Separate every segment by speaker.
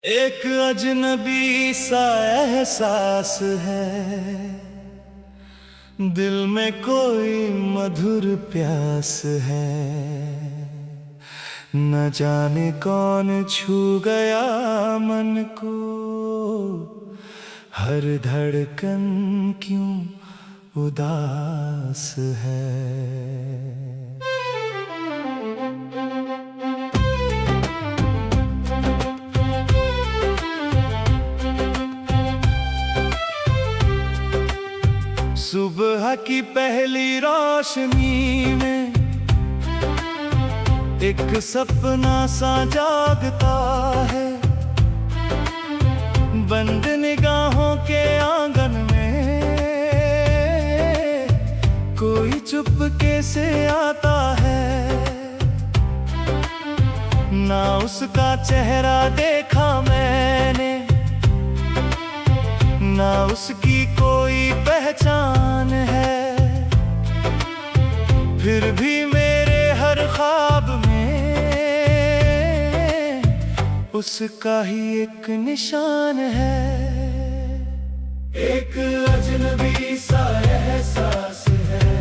Speaker 1: एक अजनबी सा एहसास है, दिल में कोई मधुर प्यास है। न जाने कौन छू गया मन को, हर धड़कन क्यों उदास है। सुबह की पहली रोशनी में एक सपना सा जागता है। बंद निगाहों के आंगन में कोई चुपके से आता है। ना उसका चेहरा देखा मैंने, ना उसकी कोई पहचान है। फिर भी मेरे हर ख्वाब में उसका ही एक निशान है। एक अजनबी सा एहसास है,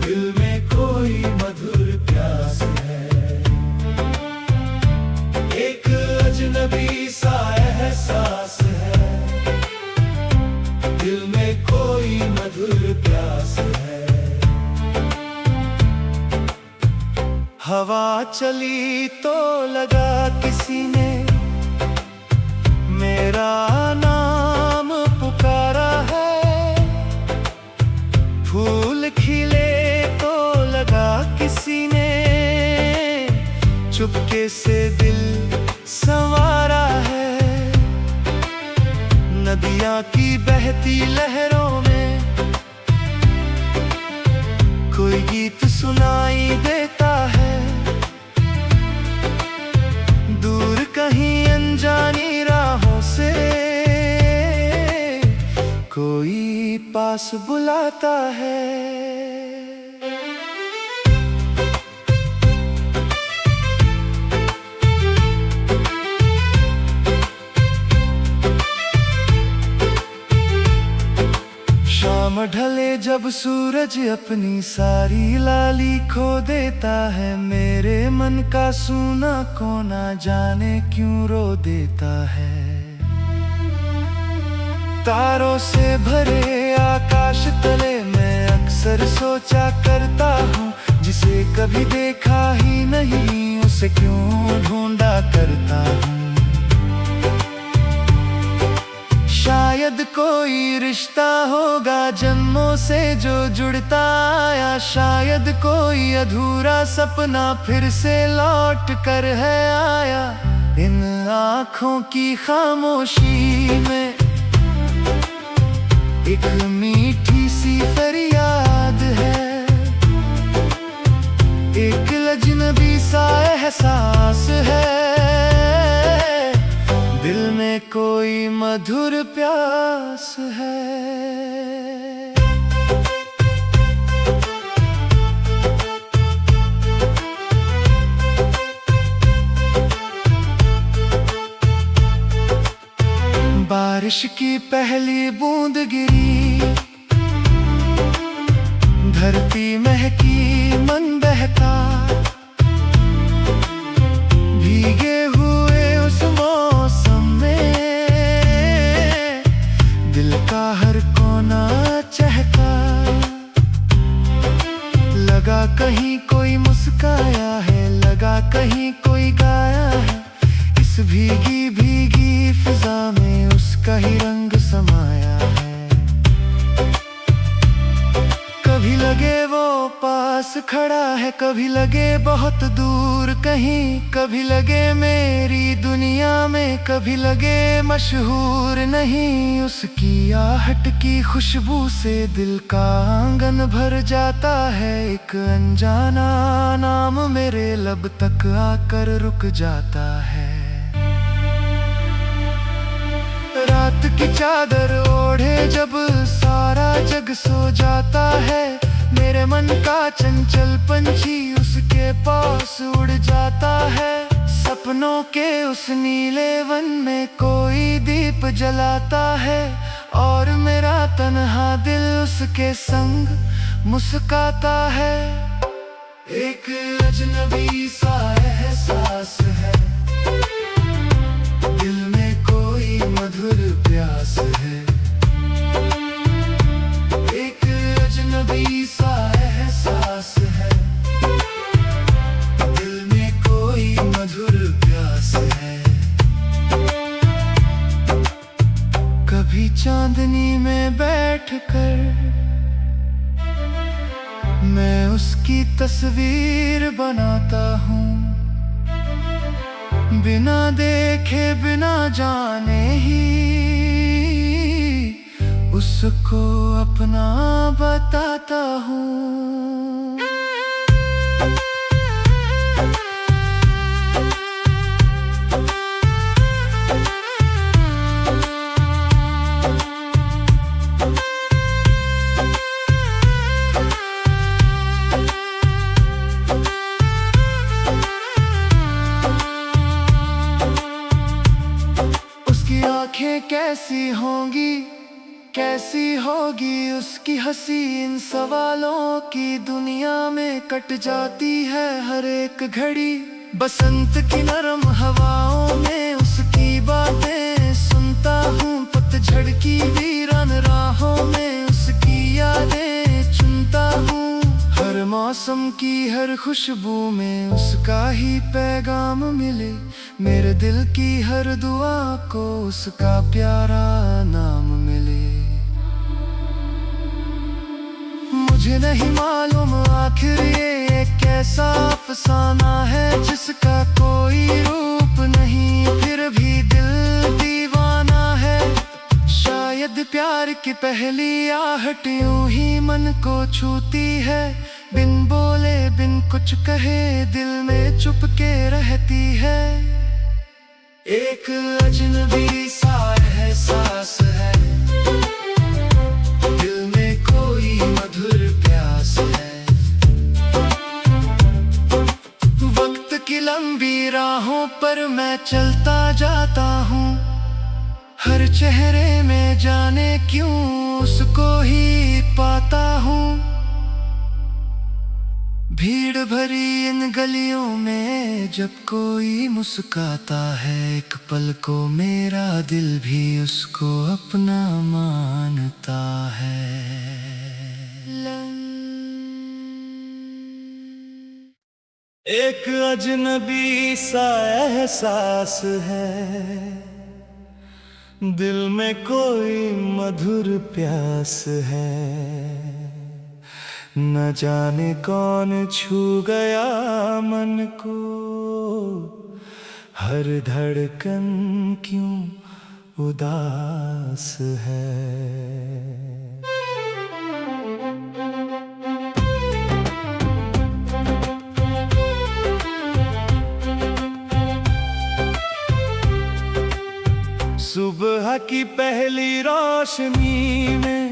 Speaker 1: दिल में कोई मधुर प्यास है। एक अजनबी सा एहसास है, दिल में कोई मधुर प्यास है। हवा चली तो लगा किसी ने मेरा नाम पुकारा है। फूल खिले तो लगा किसी ने चुपके से दिल संवारा है। नदियां की बहती लहरों में कोई गीत सुनाई देता है। दूर कहीं अनजानी राहों से कोई पास बुलाता है। शाम ढले जब सूरज अपनी सारी लाली खो देता है। मेरे मन का सूना कोना जाने क्यों रो देता है। तारों से भरे आकाश तले मैं अक्सर सोचा करता हूँ, जिसे कभी देखा ही नहीं उसे क्यों ढूंढा करता हूँ। शायद कोई रिश्ता होगा जन्मों से जो जुड़ता आया। शायद कोई अधूरा सपना फिर से लौट कर है आया। इन आँखों की खामोशी में एक मीठी सी फरियाद है। एक अजनबी सा एहसास है, दिल में कोई मधुर प्यास है। बारिश की पहली बूंद गिरी, धरती महकी मन बहता। भीगे हुए उस मौसम में दिल का हर कोना चहका। लगा कहीं कोई मुस्काया है, लगा कहीं कोई गाया है। इस भीगी भीगी फिजा में उसका ही रंग समाया है। कभी लगे वो पास खड़ा है, कभी लगे बहुत दूर कहीं। कभी लगे मेरी दुनिया में, कभी लगे मशहूर नहीं। उसकी आहट की खुशबू से दिल का आंगन भर जाता है। एक अनजाना नाम मेरे लब तक आकर रुक जाता है। रात की चादर ओढ़े जब सारा जग सो जाता है। मेरे मन का चंचल पंछी उसके पास उड़ जाता है। सपनों के उस नीले वन में कोई दीप जलाता है, और मेरा तन्हा दिल उसके संग मुस्काता है। एक अजनबी सा एहसास है, दिल में कोई मधुर प्यास है। एक अजनबी सा एहसास है, दिल में कोई मधुर प्यास है। कभी चांदनी में बैठकर मैं उसकी तस्वीर बनाता हूँ, बिना देखे बिना जाने ही उसको अपना बताता हूँ। आँखें कैसी होंगी, कैसी होगी उसकी हंसी, इन सवालों की दुनिया में कट जाती है हर एक घड़ी। बसंत की नरम हवाओं में उसकी बातें सुनता हूँ, पतझड़ की वीरान राहों में उसकी यादें चुनता हूँ। हर मौसम की हर खुशबू में उसका ही पैगाम मिले, मेरे दिल की हर दुआ को उसका प्यारा नाम मिले। मुझे नहीं मालूम आखिर ये एक कैसा अफसाना है, जिसका कोई रूप नहीं फिर भी दिल दीवाना है। शायद प्यार की पहली आहट यूं ही मन को छूती है, बिन बोले बिन कुछ कहे दिल में चुपके रहती है। एक अजनबी सा एहसास है, दिल में कोई मधुर प्यास है। वक्त की लंबी राहों पर मैं चलता जाता हूँ, हर चेहरे में जाने क्यों उसको ही पाता हूँ। भीड़ भरी इन गलियों में जब कोई मुस्काता है, एक पल को मेरा दिल भी उसको अपना मानता है। एक अजनबी सा एहसास है, दिल में कोई मधुर प्यास है। न जाने कौन छू गया मन को, हर धड़कन क्यों उदास है। सुबह की पहली रोशनी में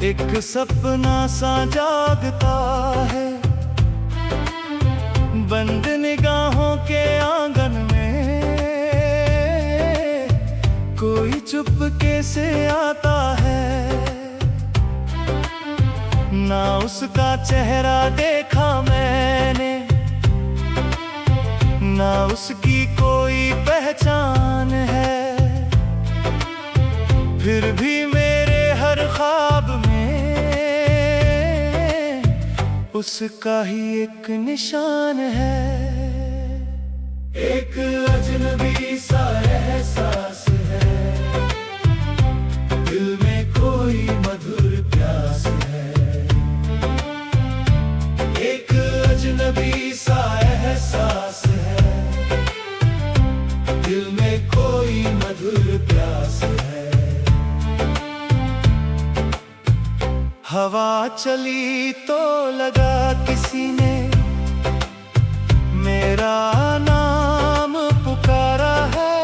Speaker 1: एक सपना सा जागता है, बंद निगाहों के आंगन में कोई चुपके से आता है। ना उसका चेहरा देखा मैंने, ना उसकी कोई पहचान है, फिर भी मेरे हर ख्वाब में उसका ही एक निशान है। एक अजनबी सा एहसास है, दिल में कोई मधुर प्यास है। एक अजनबी सा एहसास है, दिल में कोई मधुर प्यास है। हवा चली तो लगा किसी ने मेरा नाम पुकारा है,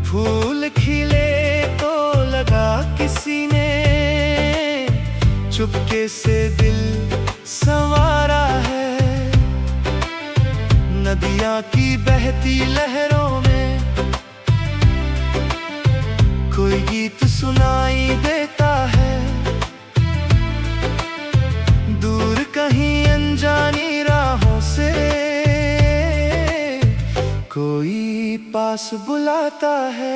Speaker 1: फूल खिले तो लगा किसी ने चुपके से दिल संवारा है। नदियां की बहती लहरों में कोई गीत सुनाई देता है। दूर कहीं अनजानी राहों से कोई पास बुलाता है।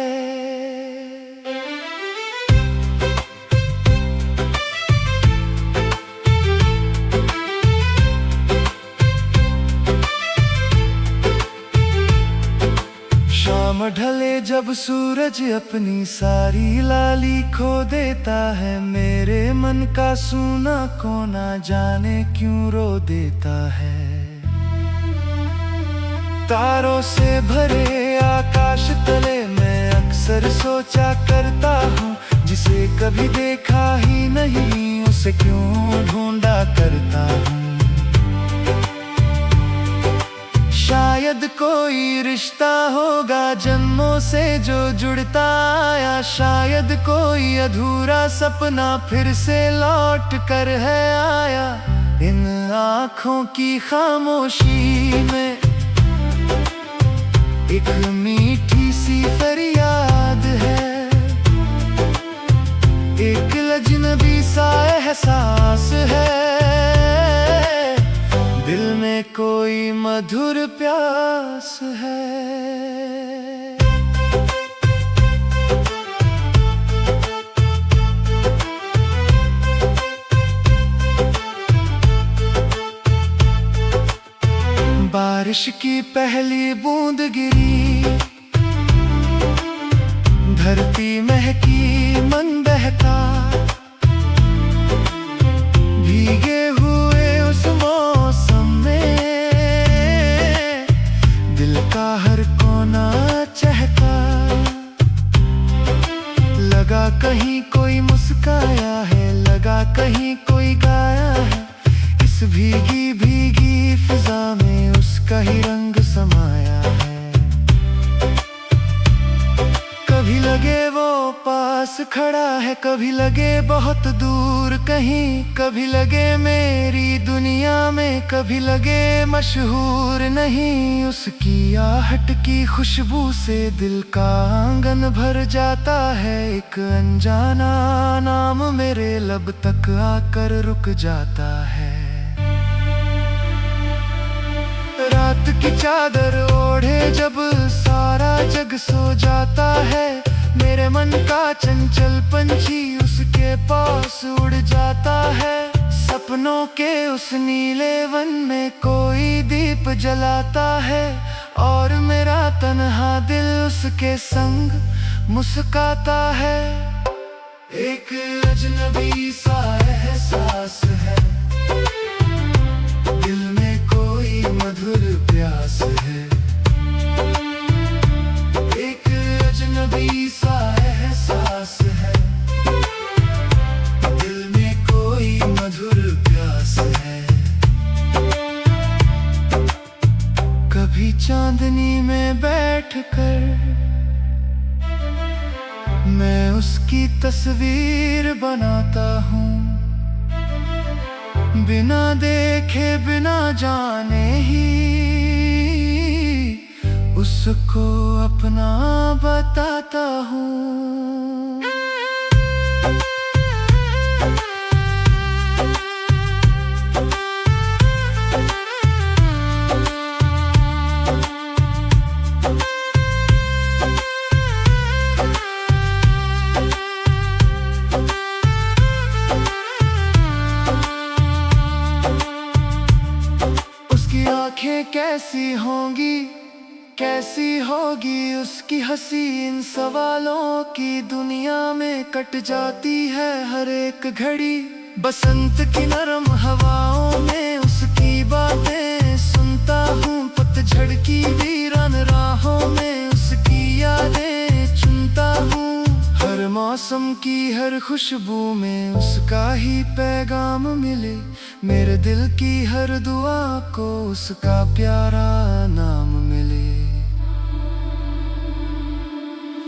Speaker 1: शाम ढले जब सूरज अपनी सारी लाली खो देता है, मेरे मन का सूना कोना जाने क्यों रो देता है। तारों से भरे आकाश तले मैं अक्सर सोचा करता हूँ, जिसे कभी देखा ही नहीं उसे क्यों ढूंढा करता हूँ। शायद कोई रिश्ता होगा जन्मों से जो जुड़ता आया, शायद कोई अधूरा सपना फिर से लौट कर है आया। इन आँखों की खामोशी में एक मीठी सी फरियाद है, एक अजनबी सा एहसास है, दिल में कोई मधुर प्यास है। बारिश की पहली बूंद गिरी, धरती महकी मन बहका, भीगे हुए उस मौसम में दिल का हर कोना चहका। लगा कहीं कोई मुस्काया है, लगा कहीं कोई गाया है, इस भीगी भीगी फिजा में उसका ही रंग समाया है। कभी लगे वो पास खड़ा है, कभी लगे बहुत दूर कहीं, कभी लगे मेरी दुनिया में, कभी लगे मशहूर नहीं। उसकी आहट की खुशबू से दिल का आंगन भर जाता है, एक अनजाना नाम मेरे लब तक आकर रुक जाता है। रात की चादर ओढ़े जब सारा जग सो जाता है, मेरे मन का चंचल पंछी उसके पास उड़ जाता है। सपनों के उस नीले वन में कोई दीप जलाता है, और मेरा तन्हा दिल उसके संग मुस्काता है। एक अजनबी सा एहसास है, दिल में कोई मधुर प्यास है। एक अजनबी सा एहसास है, दिल में कोई मधुर प्यास है। कभी चांदनी में बैठकर मैं उसकी तस्वीर बनाता हूँ, बिना देखे बिना जाने ही उसको अपना बताता हूँ। आँखें कैसी होंगी, कैसी होगी उसकी हंसी, इन सवालों की दुनिया में कट जाती है हर एक घड़ी। बसंत की नरम हवाओं में उसकी बातें सुनता हूँ, पतझड़ की वीरान राहों में उसकी यादें चुनता हूँ। हर मौसम की हर खुशबू में उसका ही पैगाम मिले, मेरे दिल की हर दुआ को उसका प्यारा नाम मिले।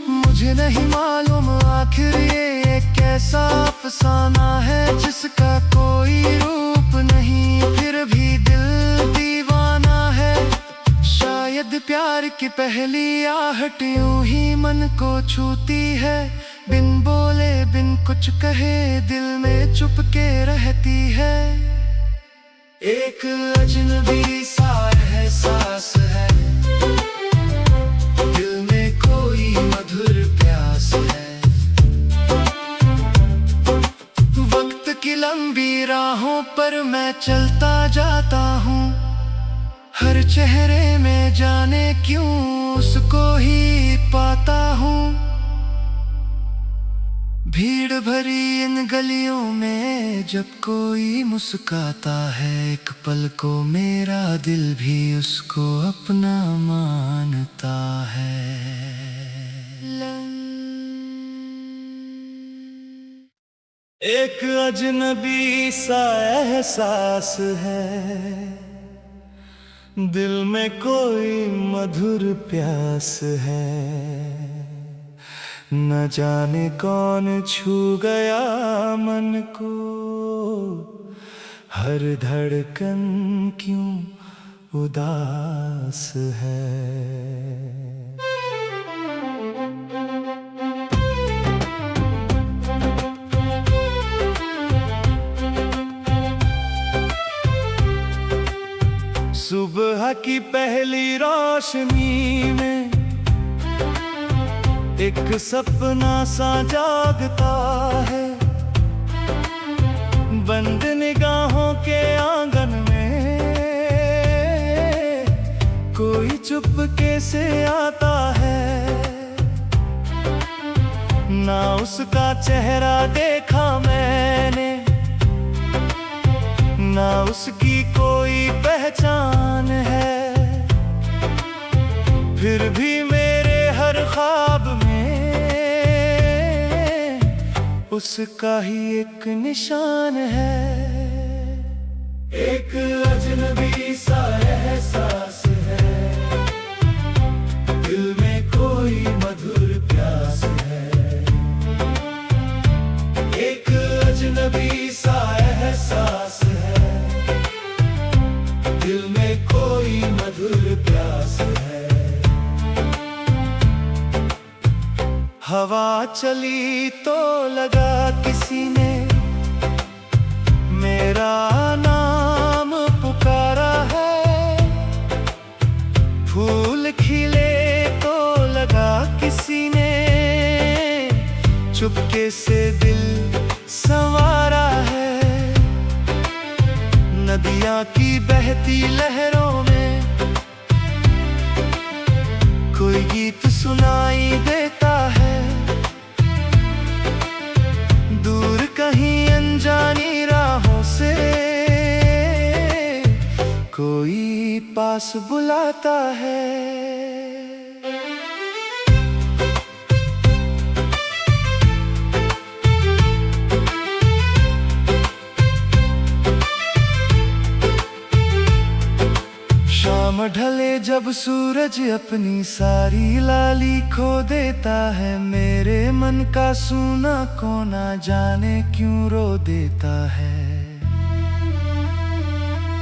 Speaker 1: मुझे नहीं मालूम आखिर ये कैसा अफसाना है, जिसका कोई रूप नहीं फिर भी दिल दीवाना है। शायद प्यार की पहली आहट यूं ही मन को छूती है, बिन बोले बिन कुछ कहे दिल में चुपके रहती है। एक अजनबी सा एहसास है, दिल में कोई मधुर प्यास है। वक्त की लंबी राहों पर मैं चलता जाता हूँ, हर चेहरे में जाने क्यों उसको ही पाता हूँ। भीड़ भरी इन गलियों में जब कोई मुस्काता है, एक पल को मेरा दिल भी उसको अपना मानता है। एक अजनबी सा एहसास है, दिल में कोई मधुर प्यास है। न जाने कौन छू गया मन को, हर धड़कन क्यों उदास है। सुबह की पहली रोशनी में एक सपना सा जागता है, बंद निगाहों के आंगन में कोई चुपके से आता है। ना उसका चेहरा देखा मैंने, ना उसकी कोई पहचान है, फिर भी मेरे हर ख्वाब में उसका ही एक निशान है। एक अजनबी सा एहसास है, दिल में कोई मधुर प्यास है। एक अजनबी सा एहसास है, दिल में कोई मधुर प्यास है। हवा चली तो लगा किसी ने मेरा नाम पुकारा है, फूल खिले तो लगा किसी ने चुपके से दिल संवारा है। नदियाँ की बहती लहरों में कोई गीत सुनाई देता है, दूर कहीं अनजानी राहों से कोई पास बुलाता है। शाम ढले जब सूरज अपनी सारी लाली खो देता है, मेरे मन का सूना कोना जाने क्यों रो देता है।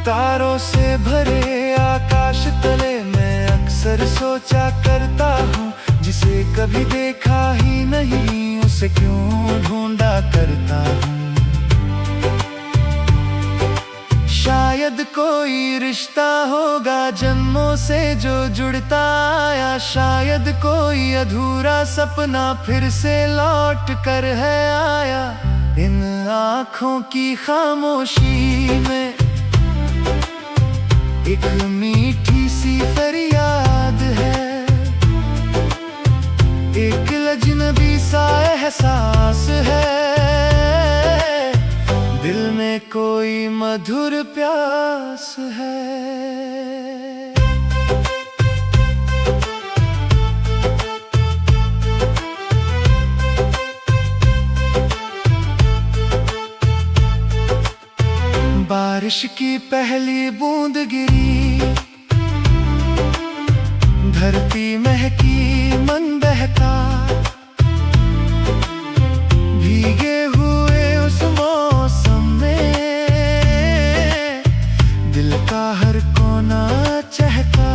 Speaker 1: तारों से भरे आकाश तले मैं अक्सर सोचा करता हूँ, जिसे कभी देखा ही नहीं उसे क्यों ढूंढा करता हूँ। शायद कोई रिश्ता होगा जन्मों से जो जुड़ता आया, शायद कोई अधूरा सपना फिर से लौट कर है आया। इन आँखों की खामोशी में एक मीठी सी फरियाद है, एक अजनबी सा एहसास है, दिल में कोई मधुर प्यास है। बारिश की पहली बूंद गिरी, धरती महकी मन बहका, भीगे हुए उस मौसम में दिल का हर कोना चहका।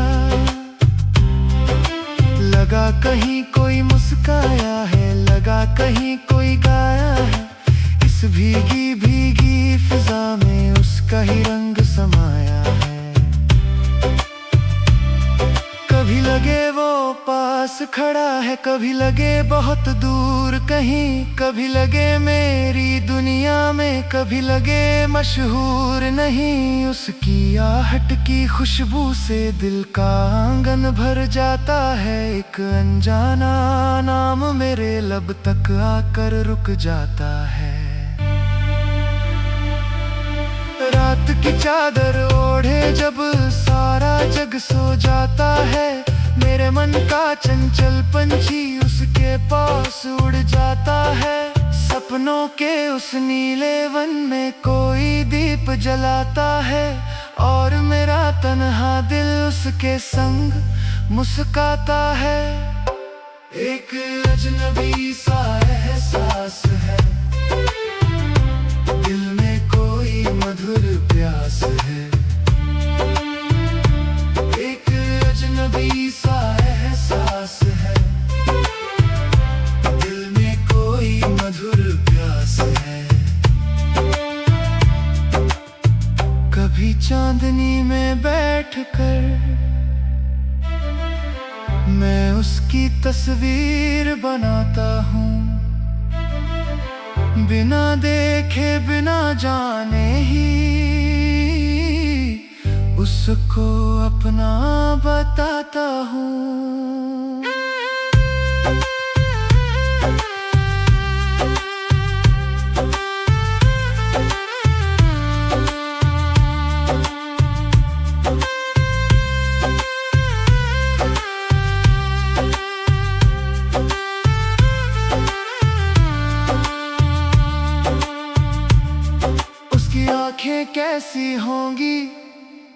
Speaker 1: लगा कहीं कोई मुस्काया है, लगा कहीं कोई गाया है। इस भीगी भीगी फिजा में उसका ही रंग समाया है। कभी लगे वो पास खड़ा है, कभी लगे बहुत दूर कहीं, कभी लगे मेरी दुनिया में, कभी लगे मशहूर नहीं। उसकी आहट की खुशबू से दिल का आंगन भर जाता है। एक अनजाना नाम मेरे लब तक आकर रुक जाता है। रात की चादर ओढ़े जब सारा जग सो जाता है, मेरे मन का चंचल पंछी उसके पास उड़ जाता है। सपनों के उस नीले वन में कोई दीप जलाता है, और मेरा तन्हा दिल उसके संग मुस्काता है। एक अजनबी सा एहसास है, दिल में कोई मधुर प्यास है। एक अजनबी सा एहसास है, दिल में कोई मधुर प्यास है। कभी चांदनी में बैठकर मैं उसकी तस्वीर बनाता हूँ, बिना देखे बिना जाने ही उसको अपना बताता हूँ। आँखें कैसी होंगी,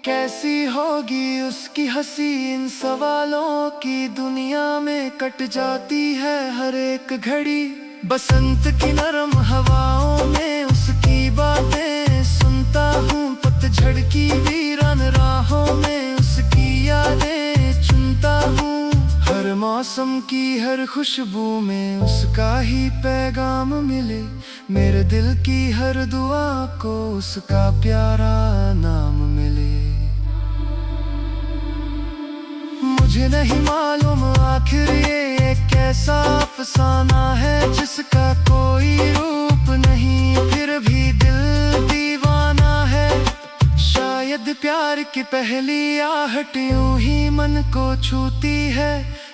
Speaker 1: कैसी होगी उसकी हंसी, इन सवालों की दुनिया में कट जाती है हर एक घड़ी। बसंत की नरम हवाओं में उसकी बातें सुनता हूँ, पतझड़ की वीरान राहों में उसकी यादें चुनता हूँ। हर मौसम की हर खुशबू में उसका ही पैगाम मिले, मेरे दिल की हर दुआ को उसका प्यारा नाम मिले। मुझे नहीं मालूम आखिर ये कैसा अफसाना है, जिसका कोई रूप नहीं फिर भी दिल दीवाना है। शायद प्यार की पहली आहट यूं ही मन को छूती है,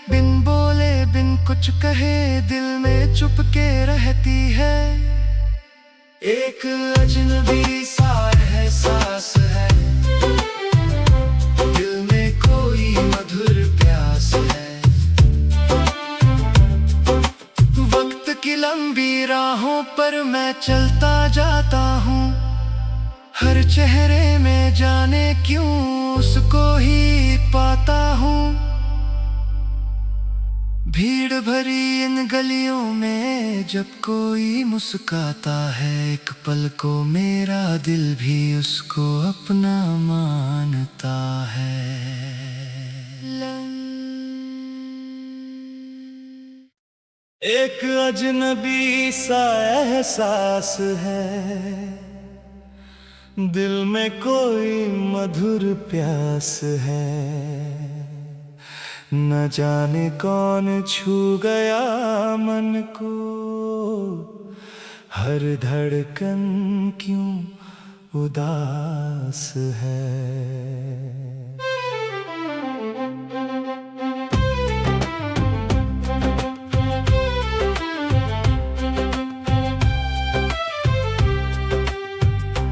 Speaker 1: बिन बोले बिन कुछ कहे दिल में चुपके रहती है। एक अजनबी सा एहसास है, दिल में कोई मधुर प्यास है। वक्त की लंबी राहों पर मैं चलता जाता हूँ, हर चेहरे में जाने क्यों उसको ही पाता हूँ। भीड़ भरी इन गलियों में जब कोई मुस्काता है, एक पल को मेरा दिल भी उसको अपना मानता है। एक अजनबी सा एहसास है, दिल में कोई मधुर प्यास है। न जाने कौन छू गया मन को, हर धड़कन क्यों उदास है।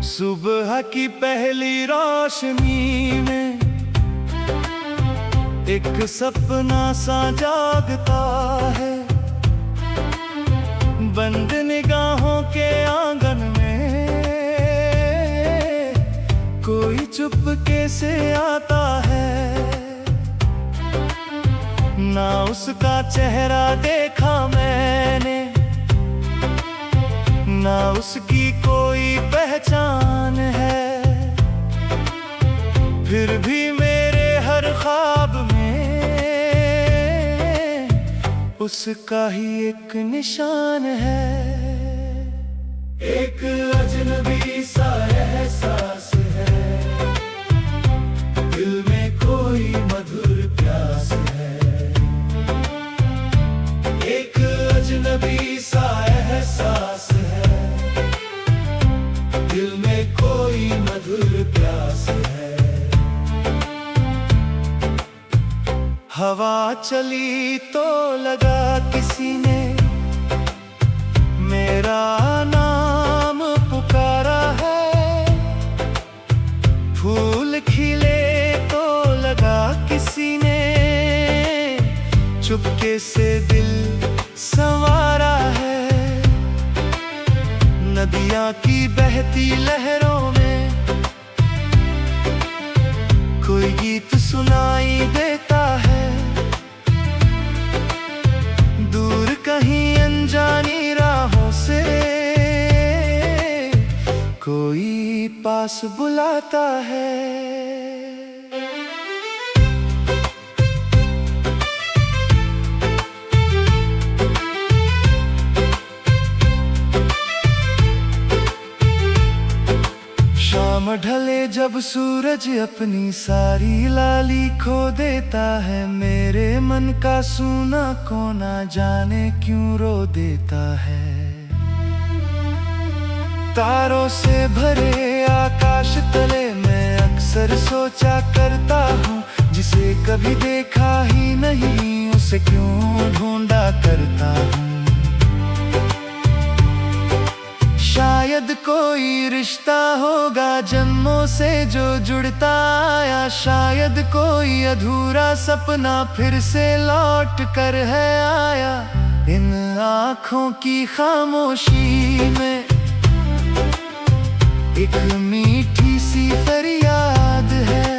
Speaker 1: सुबह की पहली रोशनी में एक सपना सा जागता है, बंद निगाहों के आंगन में कोई चुपके से आता है। ना उसका चेहरा देखा मैंने, ना उसकी कोई पहचान है, फिर भी मेरे हर ख्वाब में उसका ही एक निशान है। एक अजनबी सा एहसास है, दिल में कोई मधुर प्यास है। एक अजनबी सा एहसास है, दिल में कोई मधुर प्यास है। हवा चली तो लगा किसी ने मेरा नाम पुकारा है। फूल खिले तो लगा किसी ने चुपके से दिल संवारा है। नदियां की बहती लहरों में कोई गीत सुनाई देता है। दूर कहीं अनजानी राहों से कोई पास बुलाता है। शाम ढले जब सूरज अपनी सारी लाली खो देता है। मेरे मन का सूना कोना जाने क्यों रो देता है। तारों से भरे आकाश तले मैं अक्सर सोचा करता हूँ, जिसे कभी देखा ही नहीं उसे क्यों ढूंढा करता हूँ। शायद कोई रिश्ता होगा जन्मों से जो जुड़ता आया। शायद कोई अधूरा सपना फिर से लौट कर है आया। इन आँखों की खामोशी में एक मीठी सी फरियाद है।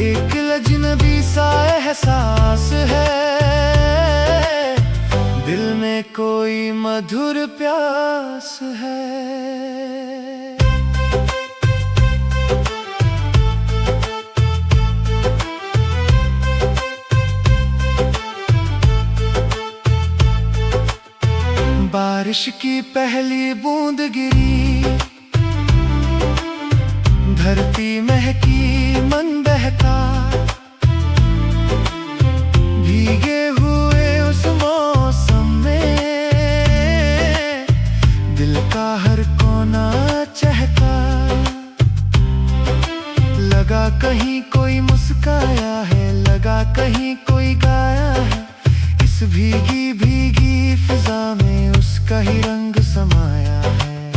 Speaker 1: एक अजनबी सा एहसास है, दिल में कोई मधुर प्यास है। बारिश की पहली बूंद गिरी, धरती महकी मन बहका। भीगे हुए उस मौसम में दिल का हर कोना चहका। लगा कहीं कोई मुस्काया है, लगा कहीं कोई गाया है। इस भीगी भीगी फिजा में उसका ही रंग समाया है।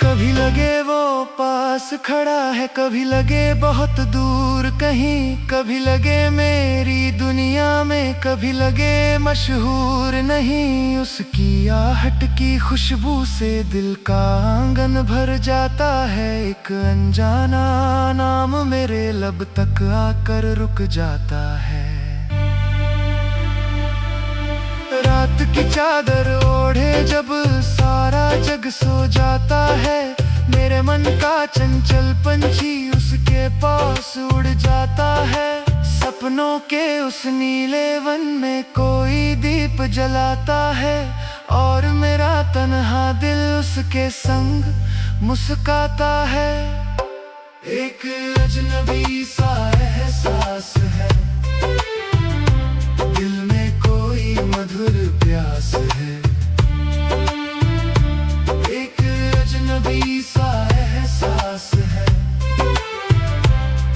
Speaker 1: कभी लगे वो पास खड़ा है, कभी लगे बहुत दूर कहीं। कभी लगे मेरी दुनिया में, कभी लगे मशहूर नहीं। उसकी आहट की खुशबू से दिल का आंगन भर जाता है। एक अनजाना नाम मेरे लब तक आकर रुक जाता है। रात की चादर ओढ़े जब सारा जग सो जाता है। मेरे मन का चंचल पंछी उसके पास उड़ जाता है। सपनों के उस नीले वन में कोई दीप जलाता है। और मेरा तन्हा दिल उसके संग मुस्काता है। एक अजनबी सा एहसास है, दिल में कोई मधुर प्यास है। एक अजनबी सा एहसास है,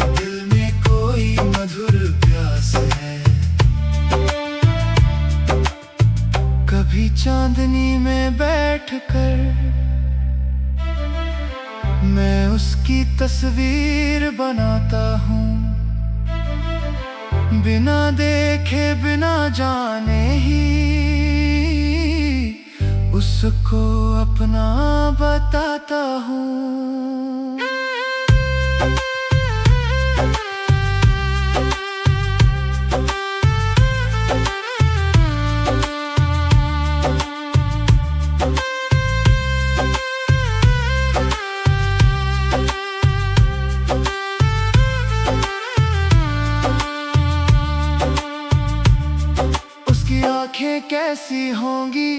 Speaker 1: दिल में कोई मधुर प्यास है। कभी चांदनी में बैठकर मैं उसकी तस्वीर बनाता हूँ। बिना देखे बिना जाने ही उसको अपना बताता हूँ। आंखें कैसी होंगी,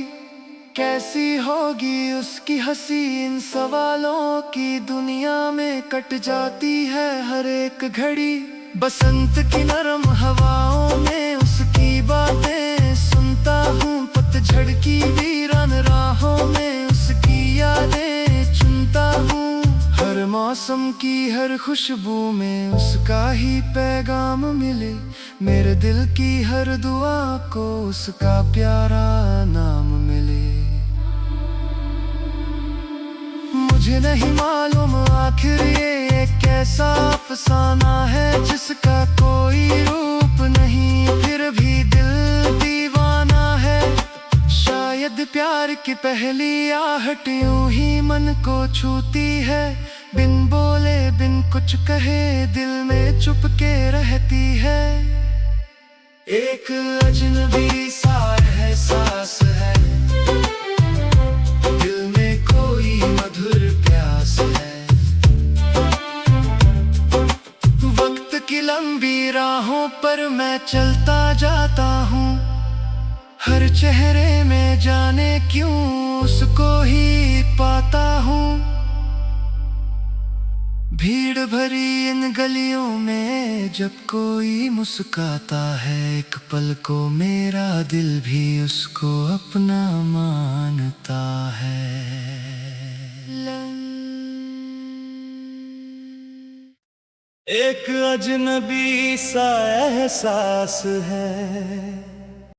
Speaker 1: कैसी होगी उसकी हंसी। इन सवालों की दुनिया में कट जाती है हर एक घड़ी। बसंत की नरम हवाओं में उसकी बातें सुनता हूँ, पतझड़ की वीरान राहों में उसकी यादें चुनता हूँ। हर मौसम की हर खुशबू में उसका ही पैगाम मिले, मेरे दिल की हर दुआ को उसका प्यारा नाम मिले। मुझे नहीं मालूम आखिर ये कैसा अफसाना है जिसका कोई रूप नहीं, फिर भी दिल दीवाना है। शायद प्यार की पहली आहट यूं ही मन को छूती है, बिन बोले बिन कुछ कहे दिल में चुपके रहती है। एक अजनबी सा एहसास है, दिल में कोई मधुर प्यास है। वक्त की लंबी राहों पर मैं चलता जाता हूँ, हर चेहरे में जाने क्यों उसको ही पाता हूँ। भीड़ भरी इन गलियों में जब कोई मुस्काता है, एक पल को मेरा दिल भी उसको अपना मानता है। एक अजनबी सा एहसास है,